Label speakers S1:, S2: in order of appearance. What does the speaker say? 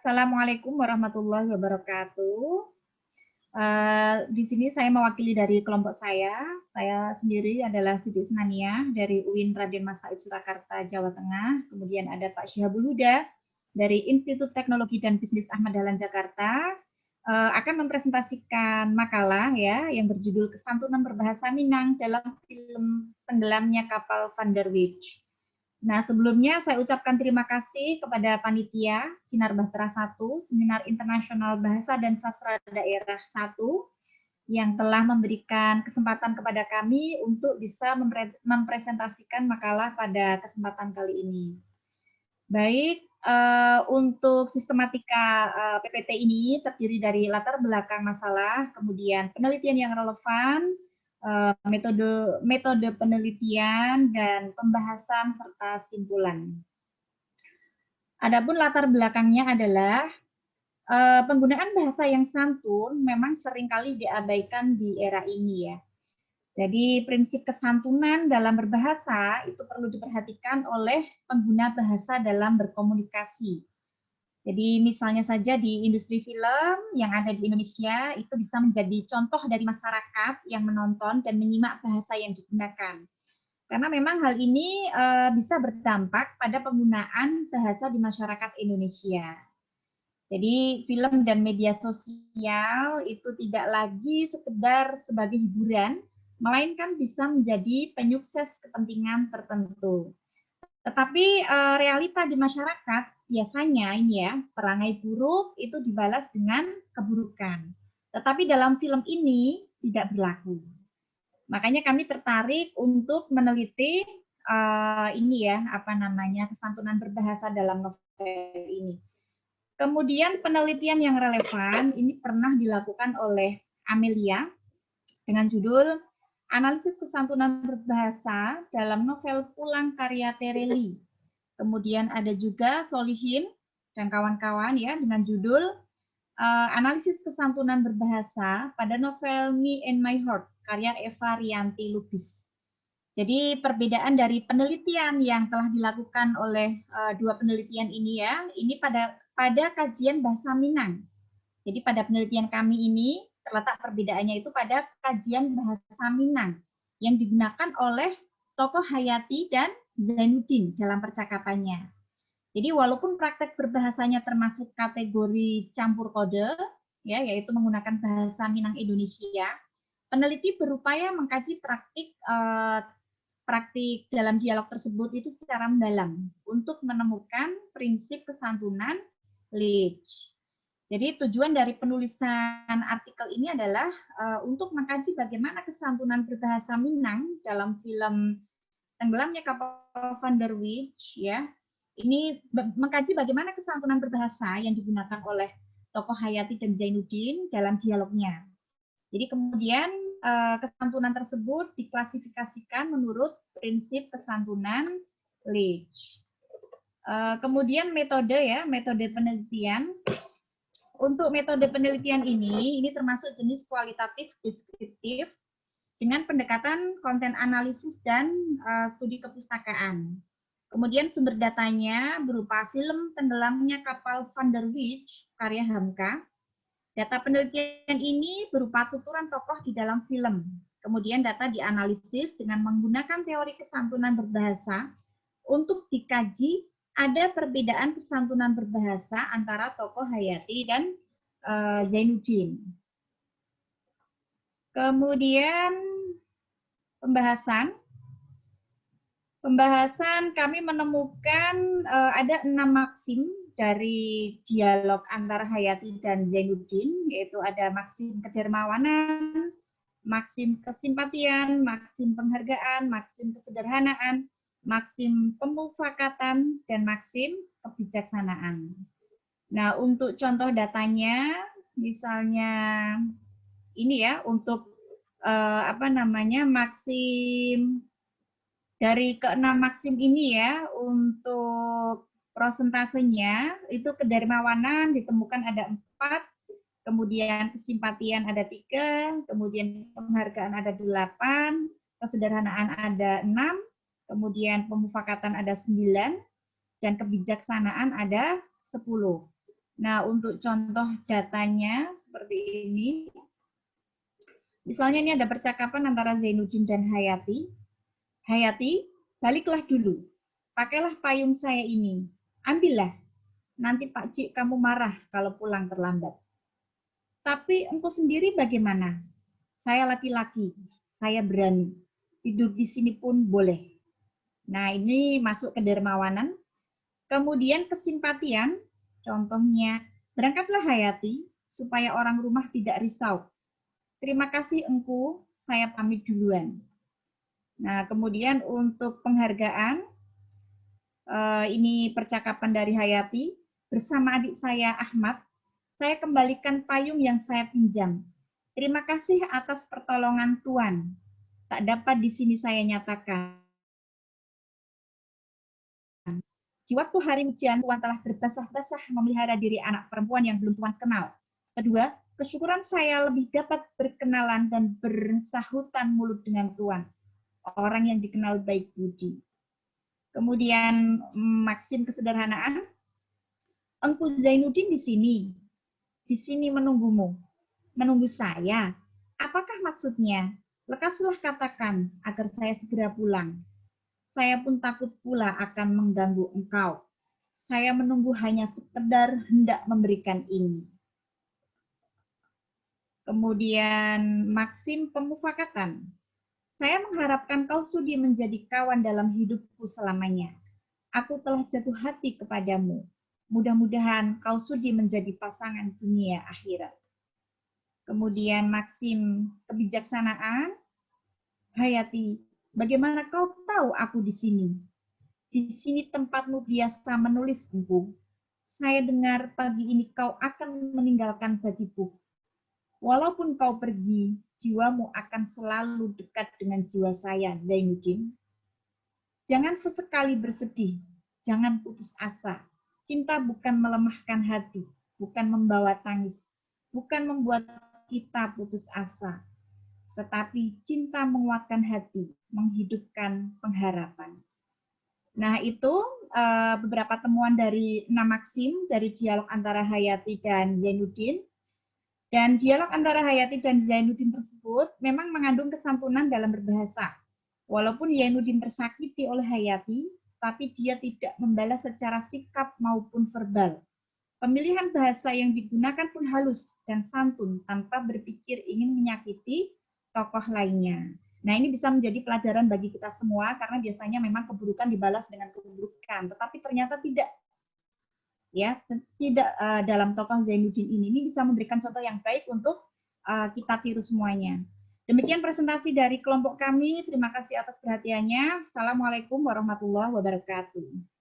S1: Assalamualaikum warahmatullahi wabarakatuh. Di sini saya mewakili dari kelompok saya. Saya sendiri adalah Siti Isnania dari UIN Raden Mas Said Surakarta, Jawa Tengah. Kemudian ada Pak Syihabul Huda dari Institut Teknologi dan Bisnis Ahmad Dahlan Jakarta. Akan mempresentasikan makalah ya yang berjudul Kesantunan Berbahasa Minang dalam film Tenggelamnya Kapal Van der Wijk. Nah, sebelumnya saya ucapkan terima kasih kepada panitia Sinar Bahtera 1, Seminar Internasional Bahasa dan Sastra Daerah 1, yang telah memberikan kesempatan kepada kami untuk bisa mempresentasikan makalah pada kesempatan kali ini. Baik, untuk sistematika PPT ini terdiri dari latar belakang masalah, kemudian penelitian yang relevan, metode penelitian, dan pembahasan serta simpulan. Adapun latar belakangnya adalah penggunaan bahasa yang santun memang seringkali diabaikan di era ini ya. Jadi prinsip kesantunan dalam berbahasa itu perlu diperhatikan oleh pengguna bahasa dalam berkomunikasi. Jadi misalnya saja di industri film yang ada di Indonesia itu bisa menjadi contoh dari masyarakat yang menonton dan menyimak bahasa yang digunakan. Karena memang hal ini bisa berdampak pada penggunaan bahasa di masyarakat Indonesia. Jadi film dan media sosial itu tidak lagi sekedar sebagai hiburan, melainkan bisa menjadi penyukses kepentingan tertentu. Tetapi realita di masyarakat biasanya ini ya, perangai buruk itu dibalas dengan keburukan. Tetapi dalam film ini tidak berlaku. Makanya kami tertarik untuk meneliti ini ya, kesantunan berbahasa dalam novel ini. Kemudian penelitian yang relevan ini pernah dilakukan oleh Amelia dengan judul Analisis Kesantunan Berbahasa dalam novel Pulang karya Tereli. Kemudian ada juga Solihin dan kawan-kawan ya dengan judul Analisis Kesantunan Berbahasa pada novel Me and My Heart karya Eva Rianti Lubis. Jadi perbedaan dari penelitian yang telah dilakukan oleh dua penelitian ini ya, ini pada kajian bahasa Minang. Jadi pada penelitian kami ini terletak perbedaannya itu pada kajian bahasa Minang yang digunakan oleh tokoh Hayati dan Zainuddin dalam percakapannya. Jadi walaupun praktek berbahasanya termasuk kategori campur kode, ya, yaitu menggunakan bahasa Minang Indonesia, peneliti berupaya mengkaji praktik dalam dialog tersebut itu secara mendalam untuk menemukan prinsip kesantunan Leach. Jadi tujuan dari penulisan artikel ini adalah untuk mengkaji bagaimana kesantunan berbahasa Minang dalam film Tenggelamnya Kapal Van der Wijk ya. Ini mengkaji bagaimana kesantunan berbahasa yang digunakan oleh tokoh Hayati dan Zainuddin dalam dialognya. Jadi kemudian kesantunan tersebut diklasifikasikan menurut prinsip kesantunan Leach. Kemudian metode penelitian. Untuk metode penelitian ini termasuk jenis kualitatif deskriptif dengan pendekatan konten analisis dan studi kepustakaan. Kemudian sumber datanya berupa film Tenggelamnya Kapal Van der Wijk karya Hamka. Data penelitian ini berupa tuturan tokoh di dalam film. Kemudian data dianalisis dengan menggunakan teori kesantunan berbahasa untuk dikaji ada perbedaan kesantunan berbahasa antara tokoh Hayati dan Zainuddin. Kemudian pembahasan kami menemukan ada 6 maksim dari dialog antara Hayati dan Zainuddin, yaitu ada maksim kedermawanan, maksim kesimpatian, maksim penghargaan, maksim kesederhanaan, maksim pemufakatan, dan maksim kebijaksanaan. Nah, untuk contoh datanya, misalnya ini ya, untuk maksim dari ke-6 maksim ini ya, untuk prosentasenya itu kedermawanan ditemukan ada 4, kemudian kesimpatian ada 3, kemudian penghargaan ada 8, kesederhanaan ada 6, kemudian pemufakatan ada 9, dan kebijaksanaan ada 10. Nah, untuk contoh datanya seperti ini. Misalnya ini ada percakapan antara Zainuddin dan Hayati. Hayati, baliklah dulu. Pakailah payung saya ini. Ambillah. Nanti Pak Cik kamu marah kalau pulang terlambat. Tapi engkau sendiri bagaimana? Saya laki-laki. Saya berani. Tidur di sini pun boleh. Nah, ini masuk ke dermawanan. Kemudian kesimpatian. Contohnya, berangkatlah Hayati supaya orang rumah tidak risau. Terima kasih engku, saya pamit duluan. Nah, kemudian untuk penghargaan, ini percakapan dari Hayati, bersama adik saya Ahmad, saya kembalikan payung yang saya pinjam. Terima kasih atas pertolongan Tuan. Tak dapat di sini saya nyatakan. Di waktu hari ujian, Tuan telah berbasah-basah memelihara diri anak perempuan yang belum Tuan kenal. Kedua, kesyukuran saya lebih dapat berkenalan dan bersahutan mulut dengan Tuan, orang yang dikenal baik budi. Kemudian maksim kesederhanaan, engku Zainuddin di sini menunggumu, menunggu saya. Apakah maksudnya? Lekaslah katakan agar saya segera pulang. Saya pun takut pula akan mengganggu engkau. Saya menunggu hanya sekedar hendak memberikan ini. Kemudian maksim pemufakatan. Saya mengharapkan kau sudi menjadi kawan dalam hidupku selamanya. Aku telah jatuh hati kepadamu. Mudah-mudahan kau sudi menjadi pasangan dunia akhirat. Kemudian maksim kebijaksanaan. Hayati, bagaimana kau tahu aku di sini? Di sini tempatmu biasa menulis, Empu. Saya dengar pagi ini kau akan meninggalkan bagiku. Walaupun kau pergi, jiwamu akan selalu dekat dengan jiwa saya, Zainuddin. Jangan sesekali bersedih, jangan putus asa. Cinta bukan melemahkan hati, bukan membawa tangis, bukan membuat kita putus asa, tetapi cinta menguatkan hati, menghidupkan pengharapan. Nah, itu beberapa temuan dari 6 maksim dari dialog antara Hayati dan Zainuddin. Dan dialog antara Hayati dan Zainuddin tersebut memang mengandung kesantunan dalam berbahasa. Walaupun Zainuddin tersakiti oleh Hayati, tapi dia tidak membalas secara sikap maupun verbal. Pemilihan bahasa yang digunakan pun halus dan santun tanpa berpikir ingin menyakiti tokoh lainnya. Nah, ini bisa menjadi pelajaran bagi kita semua karena biasanya memang keburukan dibalas dengan keburukan, tetapi ternyata tidak, ya, tidak dalam tokoh Zainuddin ini bisa memberikan contoh yang baik untuk kita tiru semuanya. Demikian presentasi dari kelompok kami. Terima kasih atas perhatiannya. Assalamualaikum warahmatullahi wabarakatuh.